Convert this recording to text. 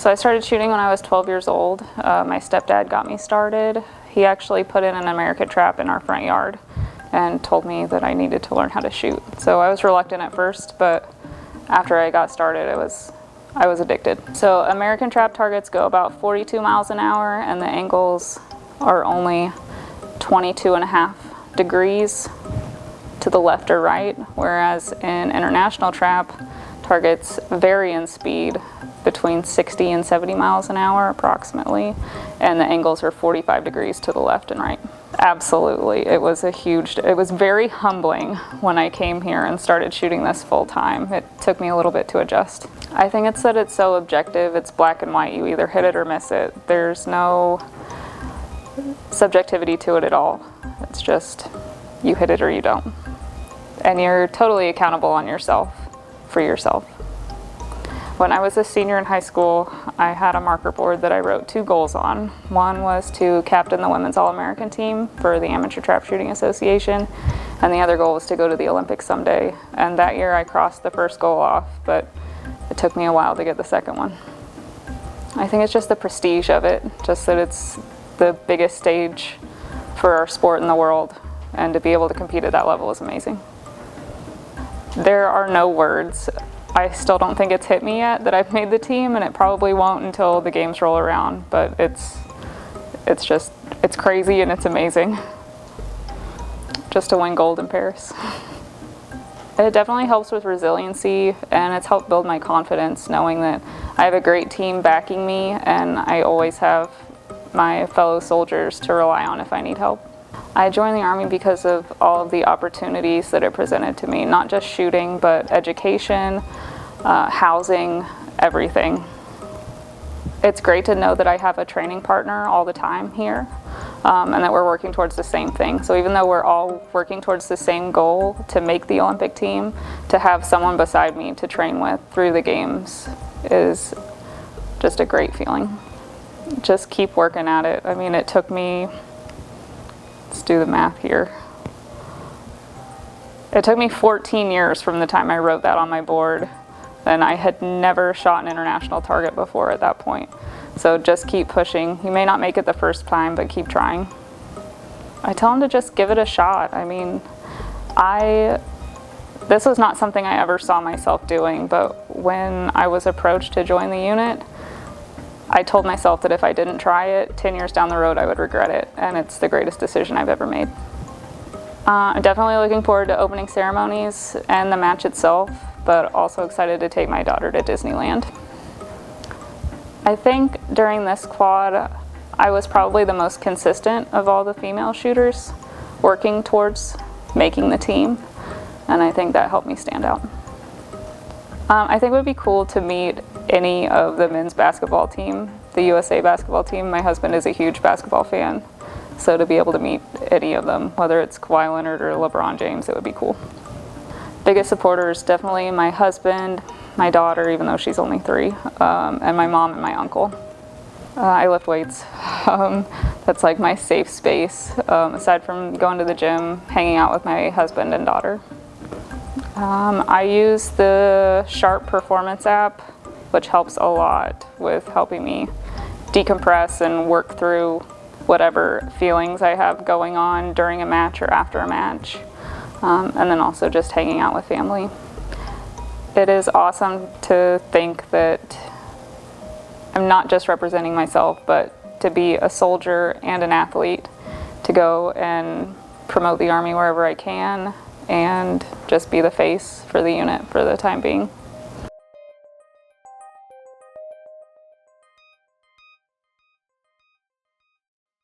So I started shooting when I was 12 years old. My stepdad got me started. He actually put in an American trap in our front yard and told me that I needed to learn how to shoot. So I was reluctant at first, but after I got started, I was addicted. So American trap targets go about 42 miles an hour, and the angles are only 22.5 degrees to the left or right, whereas in international trap, targets vary in speed between 60 and 70 miles an hour approximately, and the angles are 45 degrees to the left and right. Absolutely, it was very humbling when I came here and started shooting this full time. It took me a little bit to adjust. I think it's that it's so objective, it's black and white, you either hit it or miss it. There's no subjectivity to it at all. It's just, you hit it or you don't. And you're totally accountable on yourself, for yourself. When I was a senior in high school, I had a marker board that I wrote 2 goals on. One was to captain the women's All-American team for the Amateur Trap Shooting Association, and the other goal was to go to the Olympics someday. And that year I crossed the first goal off, but it took me a while to get the second one. I think it's just the prestige of it, just that it's the biggest stage for our sport in the world, and to be able to compete at that level is amazing. There are no words. I still don't think it's hit me yet that I've made the team, and it probably won't until the games roll around, but it's crazy and it's amazing just to win gold in Paris. It definitely helps with resiliency, and it's helped build my confidence knowing that I have a great team backing me, and I always have my fellow soldiers to rely on if I need help. I joined the Army because of all of the opportunities that it presented to me, not just shooting, but education, housing, everything. It's great to know that I have a training partner all the time here, and that we're working towards the same thing. So even though we're all working towards the same goal to make the Olympic team, to have someone beside me to train with through the games is just a great feeling. Just keep working at it. I mean, it took me, let's do the math here. It took me 14 years from the time I wrote that on my board, and I had never shot an international target before at that point. So just keep pushing. You may not make it the first time, but keep trying. I tell them to just give it a shot. I mean, this was not something I ever saw myself doing, but when I was approached to join the unit, I told myself that if I didn't try it, 10 years down the road I would regret it, and it's the greatest decision I've ever made. I'm definitely looking forward to opening ceremonies and the match itself, but also excited to take my daughter to Disneyland. I think during this quad, I was probably the most consistent of all the female shooters working towards making the team, and I think that helped me stand out. I think it would be cool to meet any of the men's basketball team, the USA basketball team. My husband is a huge basketball fan, so to be able to meet any of them, whether it's Kawhi Leonard or LeBron James, it would be cool. Biggest supporters, definitely my husband, my daughter, even though she's only 3, and my mom and my uncle. I lift weights. That's like my safe space, aside from going to the gym, hanging out with my husband and daughter. I use the Sharp Performance app, which helps a lot with helping me decompress and work through whatever feelings I have going on during a match or after a match, and then also just hanging out with family. It is awesome to think that I'm not just representing myself, but to be a soldier and an athlete, to go and promote the Army wherever I can, and just be the face for the unit for the time being.